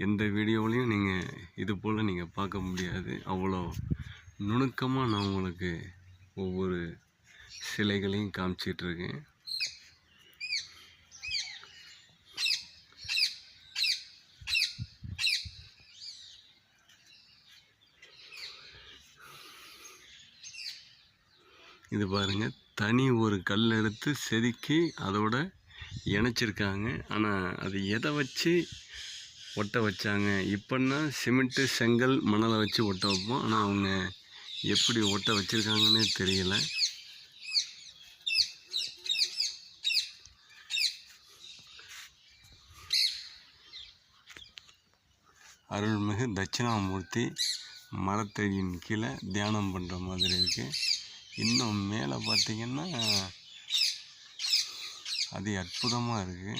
எந்த வீடியோவிலையும் நீங்கள் இது போல் நீங்கள் பார்க்க முடியாது. அவ்வளோ நுணுக்கமாக நான் உங்களுக்கு ஒவ்வொரு சிலைகளையும் காமிச்சிட்ருக்கேன். இது பாருங்கள், தனி ஒரு கல் எடுத்து செதுக்கி அதோட இணைச்சிருக்காங்க. ஆனால் அது எதை வச்சு ஒட்ட வச்சாங்க? இப்போன்னா சிமெண்ட்டு, செங்கல், மணலை வச்சு ஒட்ட வைப்போம். ஆனால் அவங்க எப்படி ஒட்ட வச்சுருக்காங்கன்னே தெரியல. அருள்மிகு தட்சிணாமூர்த்தி மரத்தடியின் கீழே தியானம் பண்ணுற மாதிரி இருக்குது. இன்னும் மேலே பார்த்திங்கன்னா அது அற்புதமாக இருக்குது.